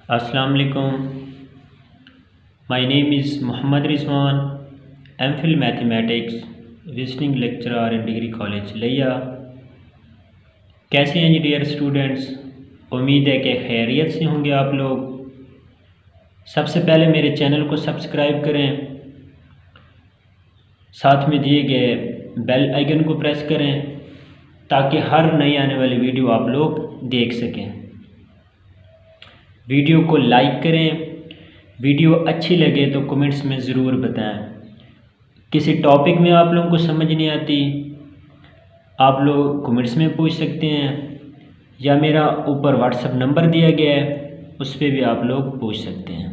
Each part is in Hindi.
अस्सलाम वालेकुम। My name is Mohammad Rizwan, MPhil mathematics, visiting lecturer in degree college Layyah. कैसे हैं जी डियर स्टूडेंट्स? उम्मीद है कि खैरियत से होंगे आप लोग। सबसे पहले मेरे चैनल को सब्सक्राइब करें, साथ में दिए गए बेल आइकन को प्रेस करें ताकि हर नई आने वाली वीडियो आप लोग देख सकें। वीडियो को लाइक करें, वीडियो अच्छी लगे तो कमेंट्स में ज़रूर बताएं। किसी टॉपिक में आप लोगों को समझ नहीं आती, आप लोग कमेंट्स में पूछ सकते हैं, या मेरा ऊपर व्हाट्सएप नंबर दिया गया है उस पर भी आप लोग पूछ सकते हैं।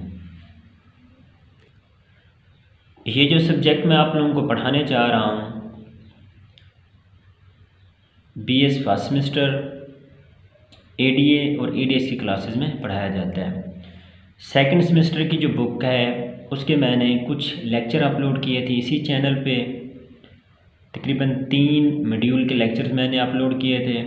ये जो सब्जेक्ट मैं आप लोगों को पढ़ाने जा रहा हूँ, बीएस फर्स्ट सेमेस्टर एडीए और ईडीएस की क्लासेस में पढ़ाया जाता है। सेकंड सेमेस्टर की जो बुक है उसके मैंने कुछ लेक्चर अपलोड किए थे इसी चैनल पे। तकरीबन 3 मॉड्यूल के लेक्चर्स मैंने अपलोड किए थे।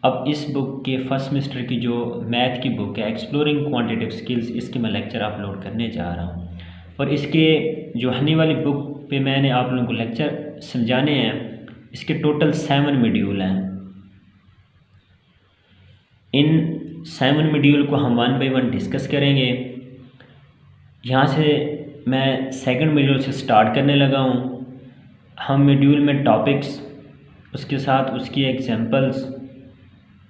अब इस बुक के फर्स्ट सेमेस्टर की जो मैथ की बुक है एक्सप्लोरिंग क्वांटिटेटिव स्किल्स, इसके मैं लेक्चर अपलोड करने जा रहा हूँ। और इसके जो आने वाली बुक पे मैंने आप लोगों को लेक्चर समझाने हैं, इसके टोटल 7 मॉड्यूल हैं। इन 7 मॉड्यूल को हम 1 बाय 1 डिस्कस करेंगे। यहाँ से मैं सेकंड मॉड्यूल से स्टार्ट करने लगा हूँ। हम मॉड्यूल में टॉपिक्स, उसके साथ उसकी एग्जांपल्स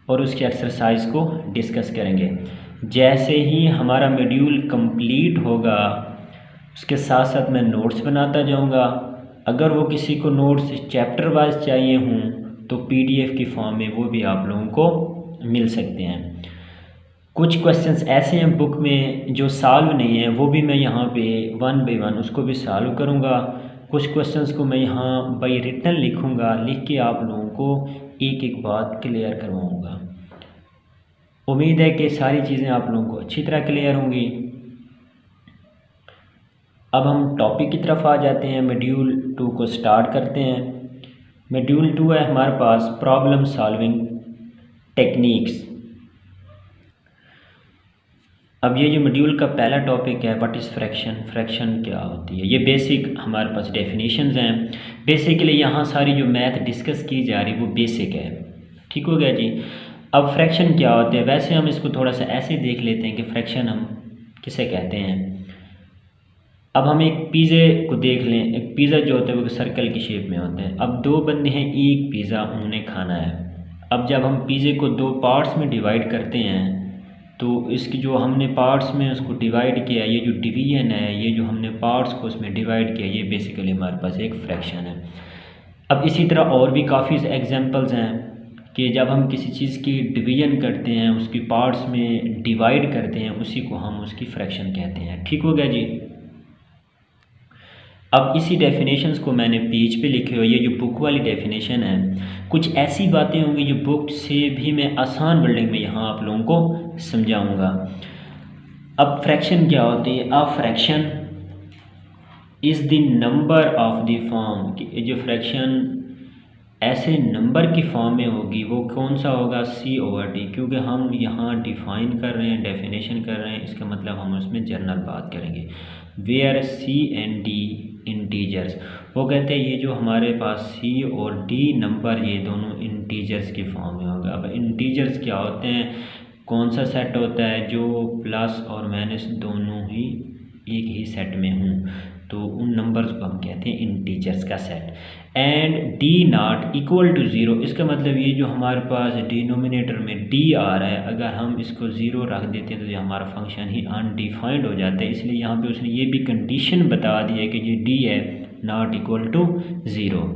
और उसकी एक्सरसाइज को डिस्कस करेंगे। जैसे ही हमारा मॉड्यूल कंप्लीट होगा उसके साथ साथ मैं नोट्स बनाता जाऊँगा। अगर वो किसी को नोट्स चैप्टर वाइज चाहिए हों तो पीडीएफ की फॉर्म में वो भी आप लोगों को मिल सकते हैं। कुछ क्वेश्चंस ऐसे हैं बुक में जो सॉल्व नहीं है, वो भी मैं यहाँ पे 1 बाय 1 उसको भी सॉल्व करूँगा। कुछ क्वेश्चंस को मैं यहाँ बाई रिटन लिखूँगा, लिख के आप लोगों को एक एक बात क्लियर करवाऊँगा। उम्मीद है कि सारी चीज़ें आप लोगों को अच्छी तरह क्लियर होंगी। अब हम टॉपिक की तरफ आ जाते हैं, मॉड्यूल 2 को स्टार्ट करते हैं। मॉड्यूल 2 है हमारे पास प्रॉब्लम सॉल्विंग टेक्निक्स। अब ये जो मॉड्यूल का पहला टॉपिक है व्हाट इज़ फ्रैक्शन, फ्रैक्शन क्या होती है, ये बेसिक हमारे पास डेफिनेशंस हैं। बेसिकली यहाँ सारी जो मैथ डिस्कस की जा रही वो बेसिक है। ठीक हो गया जी। अब फ्रैक्शन क्या होते हैं, वैसे हम इसको थोड़ा सा ऐसे देख लेते हैं कि फ्रैक्शन हम किसे कहते हैं। अब हम एक पिज़्ज़े को देख लें। एक पिज़्ज़ा जो होता है वो सर्कल की शेप में होता है। अब 2 बंदे हैं, एक पिज़्ज़ा उन्हें खाना है। अब जब हम पिज़्ज़े को 2 पार्ट्स में डिवाइड करते हैं तो इसकी जो हमने पार्ट्स में उसको डिवाइड किया, ये जो डिवीजन है, ये जो हमने पार्ट्स को उसमें डिवाइड किया, ये बेसिकली हमारे पास एक फ्रैक्शन है। अब इसी तरह और भी काफ़ी एग्जांपल्स हैं कि जब हम किसी चीज़ की डिवीजन करते हैं, उसकी पार्ट्स में डिवाइड करते हैं, उसी को हम उसकी फ्रैक्शन कहते हैं। ठीक हो गया जी। अब इसी डेफिनेशंस को मैंने पेज पे लिखे हुए, ये जो बुक वाली डेफिनेशन है, कुछ ऐसी बातें होंगी जो बुक से भी मैं आसान वर्डिंग में यहाँ आप लोगों को समझाऊंगा। अब फ्रैक्शन क्या होती है? A fraction is the number of the form. कि जो फ्रैक्शन ऐसे नंबर की फॉर्म में होगी वो कौन सा होगा? C/D। क्योंकि हम यहाँ डिफाइन कर रहे हैं, डेफिनेशन कर रहे हैं, इसका मतलब हम उसमें जनरल बात करेंगे। Where C and D integers, वो कहते हैं ये जो हमारे पास C और D नंबर, ये दोनों इंटीजर्स की फॉर्म में होगा। अब इंटीजर्स क्या होते हैं, कौन सा सेट होता है जो प्लस और माइनस दोनों ही एक ही सेट में हों, तो उन नंबर्स को हम कहते हैं इंटीजर्स का set. And D not equal to 0, इसका मतलब ये जो हमारे पास डिनोमिनेटर में D आ रहा है, अगर हम इसको 0 रख देते हैं तो ये हमारा फंक्शन ही अनडिफाइंड हो जाता है। इसलिए यहाँ पे उसने ये भी कंडीशन बता दी है कि ये D है नॉट इक्वल टू 0।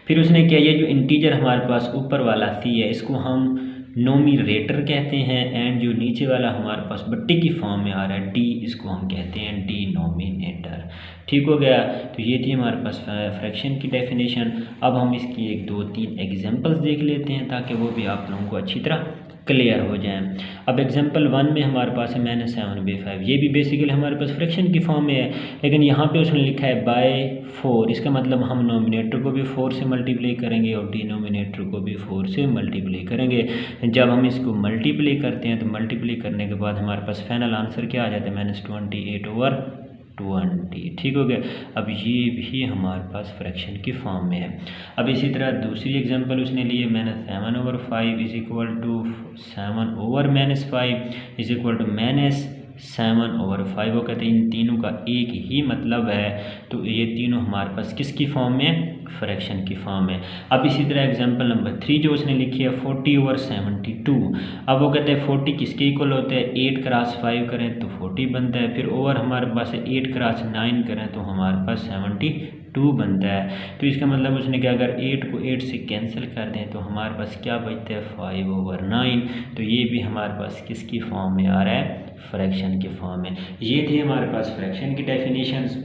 फिर उसने क्या, ये जो इंटीजर हमारे पास ऊपर वाला C है, इसको हम नोमिनेटर कहते हैं, एंड जो नीचे वाला हमारे पास बट्टे की फॉर्म में आ रहा है D, इसको हम कहते हैं डिनोमिनेटर। ठीक हो गया। तो ये थी हमारे पास फ्रैक्शन की डेफिनेशन। अब हम इसकी 1 2 3 एग्जांपल्स देख लेते हैं ताकि वो भी आप लोगों को अच्छी तरह क्लियर हो जाएं। अब एग्जांपल 1 में हमारे पास है -7/5, ये भी बेसिकली हमारे पास फ्रैक्शन की फॉर्म में है, लेकिन यहाँ पे उसने लिखा है बाय 4। इसका मतलब हम नोमिनेटर को भी 4 से मल्टीप्लाई करेंगे और डिनोमिनेटर को भी 4 से मल्टीप्लाई करेंगे। जब हम इसको मल्टीप्लाई करते हैं तो मल्टीप्लाई करने के बाद हमारे पास फाइनल आंसर क्या आ जाता है, -28/20। ठीक हो गया। अब ये भी हमारे पास फ्रैक्शन की फॉर्म में है। अब इसी तरह दूसरी एग्जांपल उसने ली है, -7/5 is equal to 7/-5 is equal to -7/5। वो कहते हैं इन तीनों का एक ही मतलब है, तो ये तीनों हमारे पास किसकी फॉर्म में, फ्रैक्शन की फॉर्म है। अब इसी तरह एग्जांपल नंबर 3 जो उसने लिखी है 40/72। अब वो कहते हैं 40 किसके इक्वल होते हैं, 8 क्रॉस 5 करें तो 40 बनता है, फिर ओवर हमारे पास 8 क्रॉस 9 करें तो हमारे पास 72 बनता है। तो इसका मतलब उसने क्या, अगर 8 को 8 से कैंसिल कर दें तो हमारे पास क्या बचता है, 5/9। तो ये भी हमारे पास किसकी फॉर्म में आ रहा है, फ्रैक्शन के फॉर्म में। ये थी हमारे पास फ्रैक्शन की डेफिनेशंस।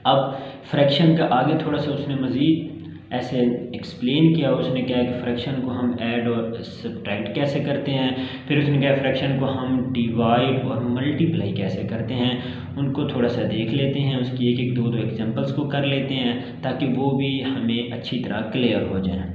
अब फ्रैक्शन का आगे थोड़ा सा उसने मज़ीद ऐसे एक्सप्लेन किया। उसने क्या है कि फ्रैक्शन को हम ऐड और सब्ट्रैक्ट कैसे करते हैं, फिर उसने क्या फ्रैक्शन को हम डिवाइड और मल्टीप्लाई कैसे करते हैं, उनको थोड़ा सा देख लेते हैं। उसकी एक एक दो एग्जांपल्स को कर लेते हैं ताकि वो भी हमें अच्छी तरह क्लियर हो जाए।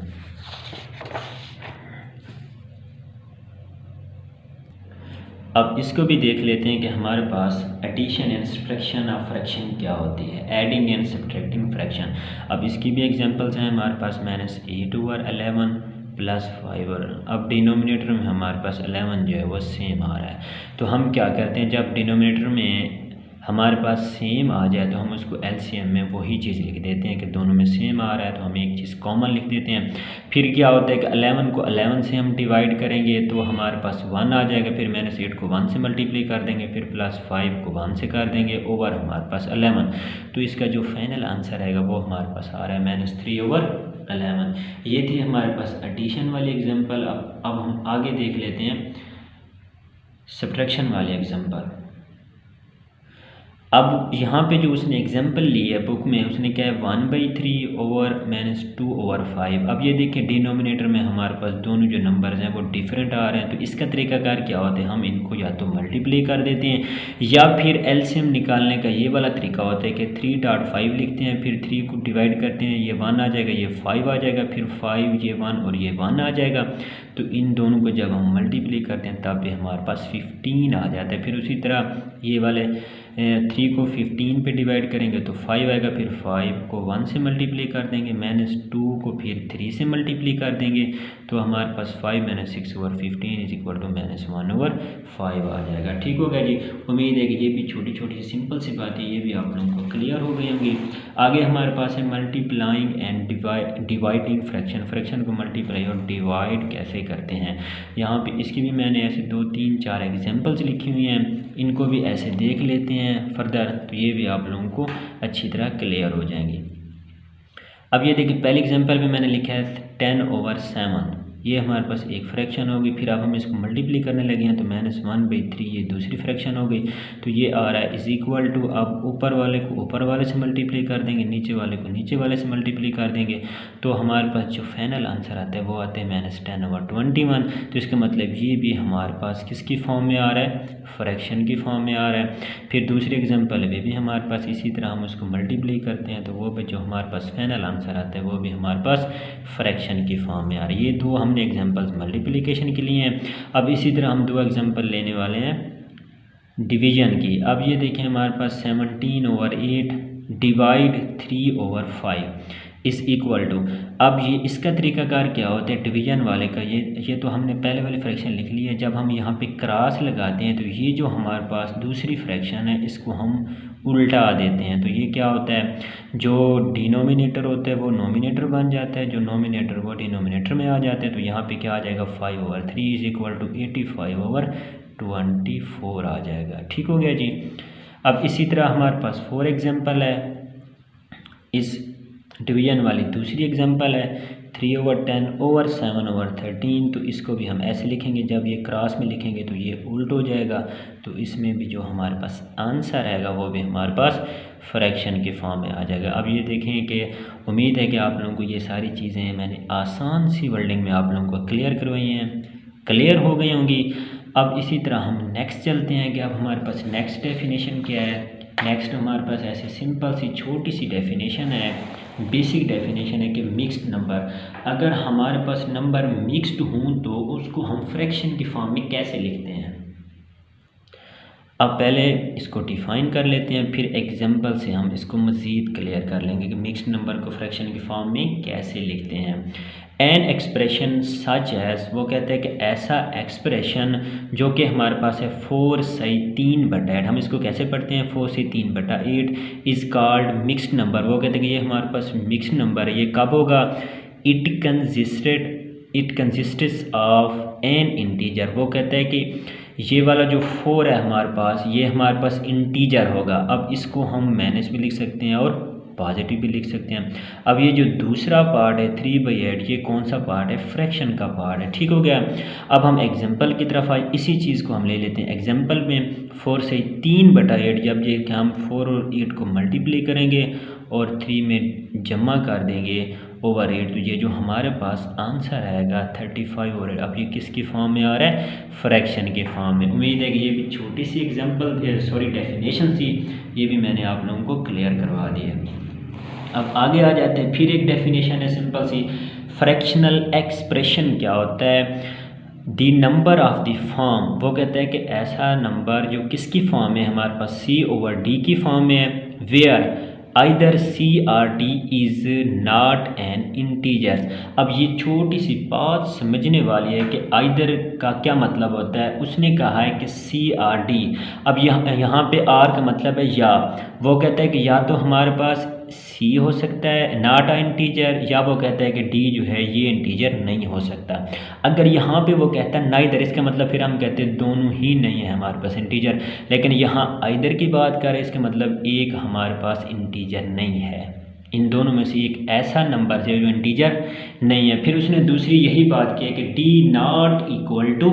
अब इसको भी देख लेते हैं कि हमारे पास addition and subtraction of fraction क्या होती है, एडिंग एंड सब्ट्रैक्टिंग फ्रैक्शन। अब इसकी भी एग्जांपल्स हैं हमारे पास, -8/11 + 5। अब डिनोमिनेटर में हमारे पास 11 जो है वो सेम आ रहा है, तो हम क्या करते हैं, जब डिनोमिनेटर में हमारे पास सेम आ जाए तो हम उसको एलसीएम में वही चीज़ लिख देते हैं कि दोनों में सेम आ रहा है, तो हम एक चीज़ कॉमन लिख देते हैं। फिर क्या होता है कि 11 को 11 से हम डिवाइड करेंगे तो हमारे पास 1 आ जाएगा, फिर -8 को 1 से मल्टीप्लाई कर देंगे, फिर +5 को 1 से कर देंगे, ओवर हमारे पास 11। तो इसका जो फाइनल आंसर आएगा वो हमारे पास आ रहा है -3/11। ये थी हमारे पास एडिशन वाली एग्जाम्पल। अब हम आगे देख लेते हैं सब्ट्रैक्शन वाली एग्जाम्पल। अब यहाँ पे जो उसने एग्जांपल ली है बुक में, उसने क्या है 1/3/-2/5। अब ये देखिए डिनोमिनेटर में हमारे पास दोनों जो नंबर्स हैं वो डिफरेंट आ रहे हैं, तो इसका तरीकाकार क्या होता है, हम इनको या तो मल्टीप्लाई कर देते हैं या फिर एलसीएम निकालने का ये वाला तरीका होता है कि 3.5 लिखते हैं, फिर 3 को डिवाइड करते हैं, ये 1 आ जाएगा, ये 5 आ जाएगा, फिर 5 ये 1 और ये 1 आ जाएगा। तो इन दोनों को जब हम मल्टीप्लाई करते हैं तब भी हमारे पास 15 आ जाता है। फिर उसी तरह ये वाले 3 को 15 पे डिवाइड करेंगे तो 5 आएगा, फिर 5 को 1 से मल्टीप्लाई कर देंगे, -2 को फिर 3 से मल्टीप्लाई कर देंगे, तो हमारे पास 5 - 6/15 इज इक्वल टू -1/5 आ जाएगा। ठीक हो गया जी। उम्मीद है कि ये भी छोटी छोटी सिंपल सी बातें ये भी आप लोगों को क्लियर हो गई होंगी। आगे हमारे पास है multiplying and dividing fraction. Fraction को मल्टीप्लाई और डिवाइड कैसे करते हैं, यहाँ पे इसकी भी मैंने ऐसे 2, 3, 4 एग्जांपल्स लिखी हुई हैं, इनको भी ऐसे देख लेते हैं फर्दर, तो ये भी आप लोगों को अच्छी तरह क्लियर हो जाएंगी। अब ये देखिए पहले एग्जांपल में मैंने लिखा है 10/7, ये हमारे पास एक फ्रैक्शन होगी। फिर अब हम इसको मल्टीप्लाई करने लगे हैं तो -1/3 ये दूसरी फ्रैक्शन हो गई, तो ये आ रहा है इज इक्वल टू, अब ऊपर वाले को ऊपर वाले से मल्टीप्लाई कर देंगे, नीचे वाले को नीचे वाले से मल्टीप्लाई कर देंगे, तो हमारे पास जो फाइनल आंसर आता है वो आते हैं -10/21। तो इसका मतलब ये भी हमारे पास किसकी फॉर्म में आ रहा है, फ्रैक्शन की फॉर्म में आ रहा है। फिर दूसरी एग्जांपल वे भी हमारे पास इसी तरह हम उसको मल्टीप्लाई करते हैं तो वो भी जो हमारे पास फाइनल आंसर आता है वो भी हमारे पास फ्रैक्शन की फॉर्म में आ रही है। ये दो हमने एग्जांपल्स मल्टीप्लिकेशन के लिए हैं। अब इसी तरह हम 2 एग्जांपल लेने वाले हैं डिवीजन की। अब ये देखें हमारे पास 17/8 डिवाइड 3/5 इस इक्वल टू, अब ये इसका तरीकाकार क्या होता है डिवीजन वाले का, ये तो हमने पहले वाली फ्रैक्शन लिख ली है। जब हम यहाँ पे क्रॉस लगाते हैं तो ये जो हमारे पास दूसरी फ्रैक्शन है इसको हम उल्टा देते हैं, तो ये क्या होता है, जो डिनोमिनेटर होता है वो नोमिनेटर बन जाता है, जो नोमिनेटर वो डिनोमिनेटर में आ जाते हैं। तो यहाँ पे क्या आ जाएगा 5/3 इज इक्वल टू 85/24 आ जाएगा। ठीक हो गया जी। अब इसी तरह हमारे पास 4 एग्जाम्पल है, इस डिवीजन वाली दूसरी एग्जांपल है 3/10/7/13। तो इसको भी हम ऐसे लिखेंगे, जब ये क्रॉस में लिखेंगे तो ये उल्ट हो जाएगा, तो इसमें भी जो हमारे पास आंसर आएगा वो भी हमारे पास फ्रैक्शन के फॉर्म में आ जाएगा। अब ये देखें कि उम्मीद है कि आप लोगों को ये सारी चीज़ें मैंने आसान सी वर्डिंग में आप लोगों को क्लियर करवाई हैं। क्लियर हो गई होंगी। अब इसी तरह हम नेक्स्ट चलते हैं कि अब हमारे पास नेक्स्ट डेफिनेशन क्या है। नेक्स्ट हमारे पास ऐसे सिंपल सी छोटी सी डेफिनेशन है, बेसिक डेफिनेशन है कि मिक्स्ड नंबर, अगर हमारे पास नंबर मिक्स्ड हों तो उसको हम फ्रैक्शन की फॉर्म में कैसे लिखते हैं। अब पहले इसको डिफ़ाइन कर लेते हैं, फिर एग्जांपल से हम इसको मज़ीद क्लियर कर लेंगे कि मिक्स्ड नंबर को फ्रैक्शन की फॉर्म में कैसे लिखते हैं। एन एक्सप्रेशन सच एज, वो कहते हैं कि ऐसा एक्सप्रेशन जो कि हमारे पास है 4 सही 3/8, हम इसको कैसे पढ़ते हैं 4 से 3/8 इज़ कॉल्ड मिक्स्ड नंबर। वो कहते हैं कि ये हमारे पास मिक्स्ड नंबर है। ये कब होगा, it consists of N integer. वो कहते हैं कि ये वाला जो 4 है हमारे पास, ये हमारे पास इंटीजर होगा। अब इसको हम माइनस भी लिख सकते हैं और पॉजिटिव भी लिख सकते हैं। अब ये जो दूसरा पार्ट है 3/8, ये कौन सा पार्ट है, फ्रैक्शन का पार्ट है। ठीक हो गया। अब हम एग्जांपल की तरफ आए, इसी चीज़ को हम ले लेते हैं। एग्जांपल में 4 से 3/8, जब ये कि हम 4 और 8 को मल्टीप्लाई करेंगे और 3 में जमा कर देंगे ओवर 8, तो ये जो हमारे पास आंसर आएगा 35 और 8। अब ये किसकी फॉर्म में आ रहा है, फ्रैक्शन के फॉर्म में। उम्मीद है कि ये भी छोटी सी डेफिनेशन थी, ये भी मैंने आप लोगों को क्लियर करवा दी है। अब आगे आ जाते हैं, फिर एक डेफिनेशन है सिंपल सी, फ्रैक्शनल एक्सप्रेशन क्या होता है, the number of the form. वो कहता है कि ऐसा नंबर जो किसकी फॉर्म में, हमारे पास C/D की फॉर्म में है, where either C/D is not an integer. अब ये छोटी सी बात समझने वाली है कि आइदर का क्या मतलब होता है। उसने कहा है कि C/D, अब यहाँ पे R का मतलब है या। वो कहता है कि या तो हमारे पास C हो सकता है नॉट अ इंटीजर, या वो कहता है कि D जो है ये इंटीजर नहीं हो सकता। अगर यहाँ पे वो कहता है नाइदर, इसका मतलब फिर हम कहते हैं दोनों ही नहीं है हमारे पास इंटीजर। लेकिन यहाँ आइदर की बात करें, इसका मतलब एक हमारे पास इंटीजर नहीं है, इन दोनों में से एक ऐसा नंबर है जो इंटीजर नहीं है। फिर उसने दूसरी यही बात की है कि D नॉट इक्वल टू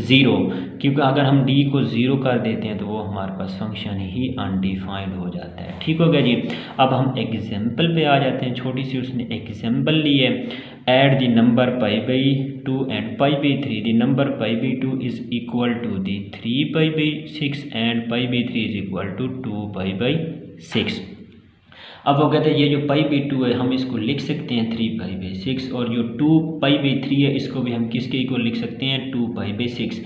0, क्योंकि अगर हम D को 0 कर देते हैं तो वो हमारे पास फंक्शन ही अनडिफाइंड हो जाता है। ठीक हो गया जी। अब हम एग्जाम्पल पे आ जाते हैं, छोटी सी उसने एग्जाम्पल ली है, add the number π/2 and π/3, the number π/2 is equal to the 3π/6 and π/3 is equal to 2π/6। अब वो कहते हैं ये जो π/2 है हम इसको लिख सकते हैं 3π/6, और जो 2π/3 है इसको भी हम किसके इक्वल लिख सकते हैं, 2π/6।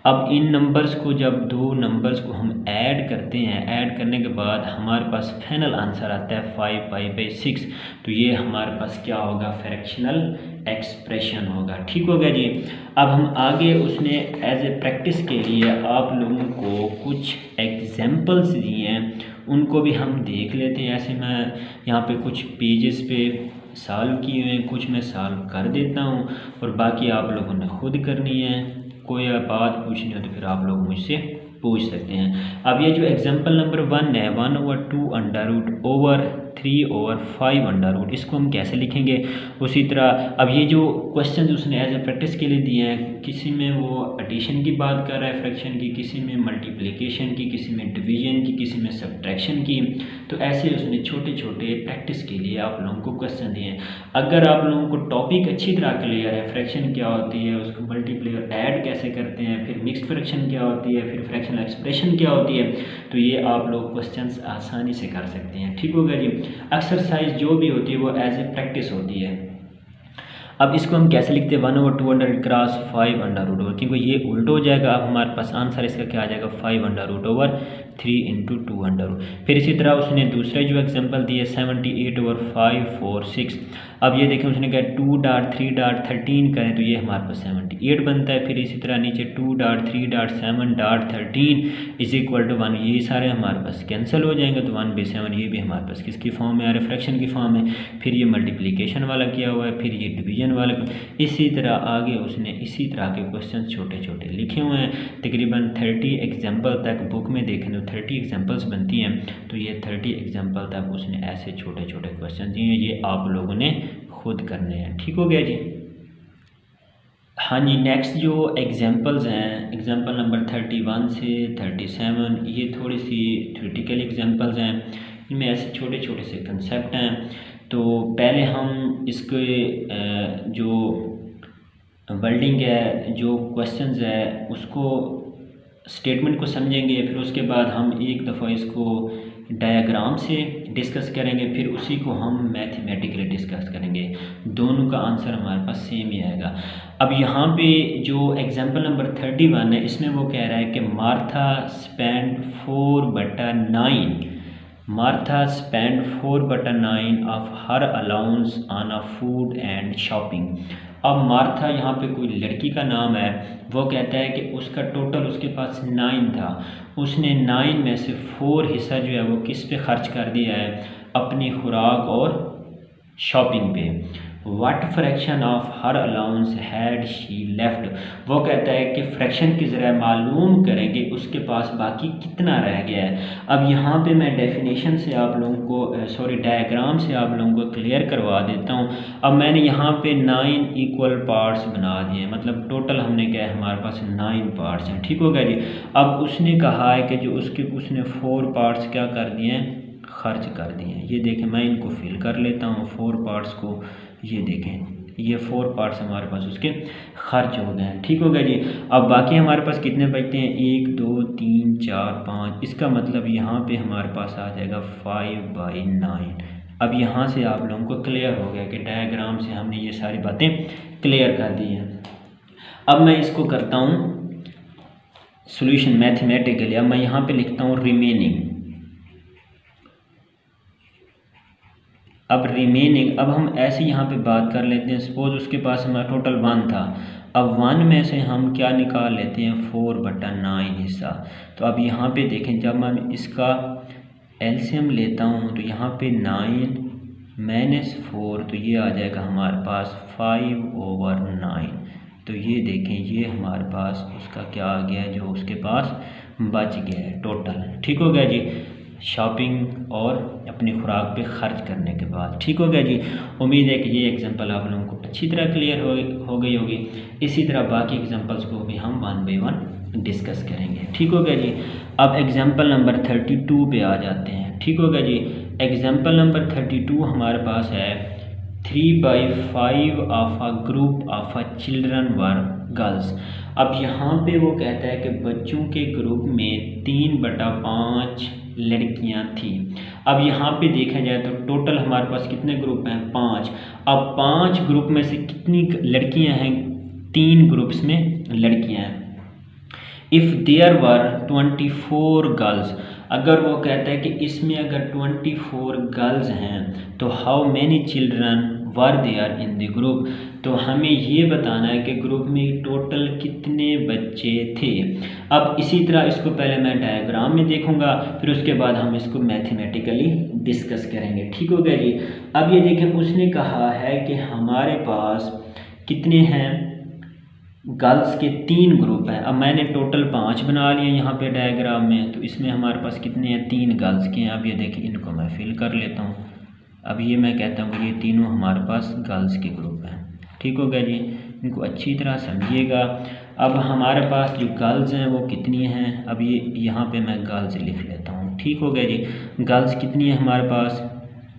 अब इन नंबर्स को, जब दो नंबर्स को हम ऐड करते हैं, ऐड करने के बाद हमारे पास फाइनल आंसर आता है 5π/6, तो ये हमारे पास क्या होगा, फ्रैक्शनल एक्सप्रेशन होगा। ठीक हो गया जी। अब हम आगे, उसने एज ए प्रैक्टिस के लिए आप लोगों को कुछ एग्जाम्पल्स दिए हैं, उनको भी हम देख लेते हैं। ऐसे मैं यहाँ पे कुछ पेजेस पे सॉल्व किए हुए हैं, कुछ मैं सॉल्व कर देता हूँ और बाकी आप लोगों ने खुद करनी है। कोई बात पूछनी हो तो फिर आप लोग मुझसे पूछ सकते हैं। अब ये जो एग्जांपल नंबर 1 है, 1/2√3/5 इसको हम कैसे लिखेंगे। उसी तरह अब ये जो क्वेश्चन उसने एज ए प्रैक्टिस के लिए दिए हैं, किसी में वो एडिशन की बात कर रहा है फ्रैक्शन की, किसी में मल्टीप्लिकेशन की, किसी में डिवीजन की, किसी में सब्ट्रैक्शन की। तो ऐसे उसने छोटे छोटे प्रैक्टिस के लिए आप लोगों को क्वेश्चन दिए हैं। अगर आप लोगों को टॉपिक अच्छी तरह क्लियर है, फ्रैक्शन क्या होती है, उसको मल्टीप्लाई ऐड कैसे करते हैं, फिर मिक्स्ड फ्रैक्शन क्या होती है, फिर फ्रैक्शनल एक्सप्रेशन क्या होती है, तो ये आप लोग क्वेश्चंस आसानी से कर सकते हैं। ठीक होगा जी। एक्सरसाइज जो भी होती है वो एज ए प्रैक्टिस होती है। अब इसको हम कैसे लिखते हैं, 1/2 क्रॉस 5 क्योंकि ये उल्ट हो जाएगा। अब हमारे पास आंसर इसका क्या आ जाएगा, 5/3 × 2 फिर इसी तरह उसने दूसरा जो एग्जांपल दिया 78/5 4 6। अब ये देखें उसने कहा 2.3.13 करें तो ये हमारे पास 78 बनता है। फिर इसी तरह नीचे 2.3.7.13 इज इक्वल टू 1, ये सारे हमारे पास कैंसिल हो जाएंगे तो 1/7 ये भी हमारे पास किसकी फॉर्म में आ रहा है, फ्रैक्शन की फॉर्म में। फिर ये मल्टीप्लिकेशन वाला किया हुआ है, फिर ये डिवीजन वाला। इसी तरह आगे उसने इसी तरह के क्वेश्चन छोटे छोटे लिखे हुए हैं। तकरीबन 30 एग्जाम्पल तक बुक में देखें तो 30 एग्जाम्पल्स बनती हैं, तो ये 30 एग्जाम्पल तक उसने ऐसे छोटे छोटे क्वेश्चन दिए हैं, ये आप लोगों ने खुद करने हैं। ठीक हो गया जी। हाँ जी, नेक्स्ट जो एग्जांपल्स हैं, एग्जांपल नंबर 31 से 37, ये थोड़ी सी थ्योरेटिकल एग्जांपल्स हैं, इनमें ऐसे छोटे छोटे से कंसेप्ट हैं। तो पहले हम इसके जो वर्डिंग है, जो क्वेश्चंस है उसको स्टेटमेंट को समझेंगे, फिर उसके बाद हम एक दफ़ा इसको डायग्राम से डिस्कस करेंगे, फिर उसी को हम मैथमेटिकली डिस्कस करेंगे। दोनों का आंसर हमारे पास सेम ही आएगा। अब यहाँ पे जो एग्जांपल नंबर 31 है, इसमें वो कह रहा है कि Martha spend 4/9 Martha spend 4/9 of her allowance on a food and shopping. अब मार्था यहाँ पे कोई लड़की का नाम है, वो कहता है कि उसका टोटल उसके पास 9 था, उसने 9 में से 4 हिस्सा जो है वो किस पे खर्च कर दिया है, अपनी खुराक और शॉपिंग पे। What fraction of her allowance had she left, वो कहता है कि फ्रैक्शन के ज़रिए मालूम करेंगे उसके पास बाकी कितना रह गया है। अब यहाँ पे मैं डेफिनेशन से आप लोगों को डायग्राम से आप लोगों को क्लियर करवा देता हूँ। अब मैंने यहाँ पे 9 इक्वल पार्ट्स बना दिए हैं, मतलब टोटल हमने क्या है, हमारे पास 9 पार्ट्स हैं। ठीक हो गया जी। अब उसने कहा है कि जो उसने 4 पार्ट्स क्या कर दिए हैं, खर्च कर दिए हैं। ये देखें, मैं इनको फिल कर लेता हूँ 4 पार्ट्स को। ये देखें, ये 4 पार्ट्स हमारे पास उसके खर्च हो गए हैं। ठीक हो गया जी। अब बाकी हमारे पास कितने बचते हैं, 1 2 3 4 5। इसका मतलब यहाँ पे हमारे पास आ जाएगा 5/9। अब यहाँ से आप लोगों को क्लियर हो गया कि डायग्राम से हमने ये सारी बातें क्लियर कर दी हैं। अब मैं इसको करता हूँ सॉल्यूशन मैथमेटिकली। अब मैं यहाँ पे लिखता हूँ रिमेनिंग। अब रिमेनिंग, अब हम ऐसे यहाँ पे बात कर लेते हैं। सपोज उसके पास हमारा टोटल 1 था, अब 1 में से हम क्या निकाल लेते हैं, 4/9 हिस्सा। तो अब यहाँ पे देखें, जब मैं इसका एलसीएम लेता हूँ तो यहाँ पे 9 - 4, तो ये आ जाएगा हमारे पास 5/9। तो ये देखें, ये हमारे पास उसका क्या आ गया है, जो उसके पास बच गया है टोटल। ठीक हो गया जी, शॉपिंग और अपनी खुराक पे खर्च करने के बाद। ठीक हो गया जी। उम्मीद है कि ये एग्जांपल आप लोगों को अच्छी तरह क्लियर हो गई होगी। इसी तरह बाकी एग्जांपल्स को भी हम 1 बाय 1 डिस्कस करेंगे। ठीक हो गया जी। अब एग्जांपल नंबर 32 पे आ जाते हैं। ठीक हो गया जी। एग्जांपल नंबर 32 हमारे पास है 3/5 of a group of a children were girls. अब यहाँ पे वो कहता है कि बच्चों के ग्रुप में 3/5 लड़कियाँ थी। अब यहाँ पे देखा जाए तो टोटल हमारे पास कितने ग्रुप हैं, 5। अब 5 ग्रुप में से कितनी लड़कियाँ हैं, 3 ग्रुप्स में लड़कियाँ हैं। इफ़ देयर वर 24 गर्ल्स, अगर वो कहता है कि इसमें अगर 24 गर्ल्स हैं तो how many children were there in the group, तो हमें ये बताना है कि ग्रुप में टोटल कितने बच्चे थे। अब इसी तरह इसको पहले मैं डायग्राम में देखूंगा, फिर उसके बाद हम इसको मैथमेटिकली डिस्कस करेंगे। ठीक हो गया जी। अब ये देखें, उसने कहा है कि हमारे पास कितने हैं, गर्ल्स के 3 ग्रुप हैं। अब मैंने टोटल 5 बना लिए यहाँ पे डायग्राम में, तो इसमें हमारे पास कितने हैं, 3 गर्ल्स के हैं। अब ये देखिए, इनको मैं फिल कर लेता हूँ। अब ये मैं कहता हूँ कि ये तीनों हमारे पास गर्ल्स के ग्रुप हैं। ठीक हो गया जी, इनको अच्छी तरह समझिएगा। अब हमारे पास जो गर्ल्स हैं वो कितनी हैं, अब ये यहाँ पे मैं गर्ल्स लिख लेता हूँ। ठीक हो गया जी। गर्ल्स कितनी है हमारे पास,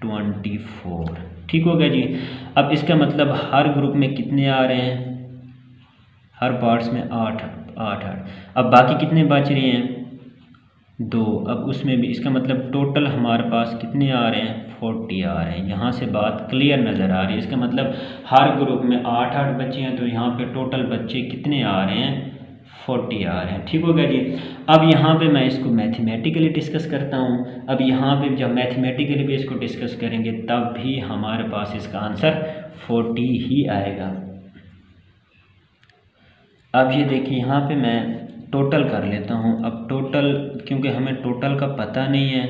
24। ठीक हो गया जी। अब इसका मतलब हर ग्रुप में कितने आ रहे हैं, हर पार्ट्स में 8 8 8। अब बाकी कितने बच रहे हैं, 2। अब उसमें भी इसका मतलब टोटल हमारे पास कितने आ रहे हैं, 40 आ रहे हैं। यहाँ से बात क्लियर नज़र आ रही है। इसका मतलब हर ग्रुप में 8 8 बच्चे हैं, तो यहाँ पे टोटल बच्चे कितने आ रहे हैं, 40 आ रहे हैं। ठीक हो गया जी। अब यहाँ पे मैं इसको मैथमेटिकली डिस्कस करता हूँ। अब यहाँ पे जब मैथमेटिकली भी इसको डिस्कस करेंगे तब भी हमारे पास इसका आंसर 40 ही आएगा। अब ये देखिए, यहाँ पे मैं टोटल कर लेता हूँ। अब टोटल, क्योंकि हमें टोटल का पता नहीं है,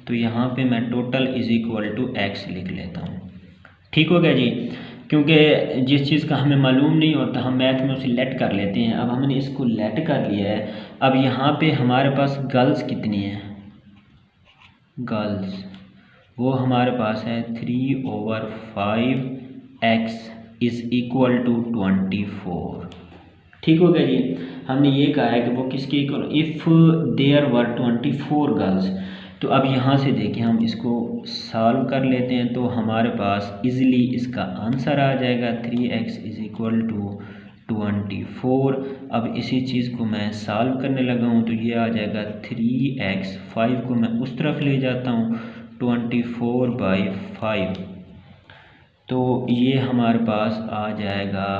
तो यहाँ पे मैं टोटल = x लिख लेता हूँ। ठीक हो गया जी। क्योंकि जिस चीज़ का हमें मालूम नहीं होता हम मैथ में उसे लेट कर लेते हैं। अब हमने इसको लेट कर लिया है। अब यहाँ पे हमारे पास गर्ल्स कितनी हैं, गर्ल्स वो हमारे पास है 3/5 x = 24। ठीक हो गया जी। हमने ये कहा है कि वो किसके equal, if there were 24 girls. तो अब यहाँ से देखिए, हम इसको सॉल्व कर लेते हैं तो हमारे पास इजीली इसका आंसर आ जाएगा 3x = 24। अब इसी चीज़ को मैं सॉल्व करने लगा हूँ तो ये आ जाएगा 3x, 5 को मैं उस तरफ ले जाता हूँ 24/5, तो ये हमारे पास आ जाएगा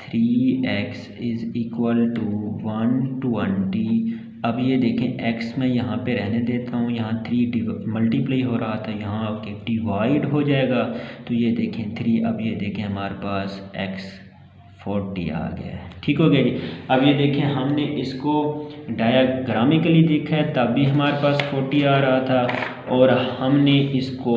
3x इज़ इक्वल टू 120। अब ये देखें x मैं यहाँ पे रहने देता हूँ, यहाँ 3 मल्टीप्लाई हो रहा था, यहाँ आके डिवाइड हो जाएगा, तो ये देखें 3, अब ये देखें हमारे पास x 40 आ गया है। ठीक हो गया जी। अब ये देखें हमने इसको डायग्रामिकली देखा है तब भी हमारे पास 40 आ रहा था, और हमने इसको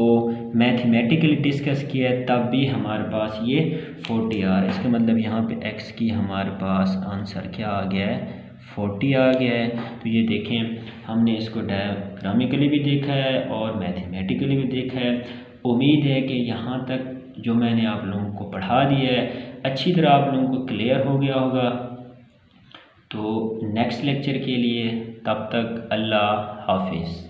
मैथमेटिकली डिस्कस किया है तब भी हमारे पास ये 40 आ रहा है। इसका मतलब यहाँ पे x की हमारे पास आंसर क्या आ गया है, 40 आ गया है। तो ये देखें हमने इसको डायग्रामिकली भी देखा है और मैथमेटिकली भी देखा है। उम्मीद है कि यहाँ तक जो मैंने आप लोगों को पढ़ा दिया है अच्छी तरह आप लोगों को क्लियर हो गया होगा। तो नेक्स्ट लेक्चर के लिए तब तक अल्लाह हाफिज़।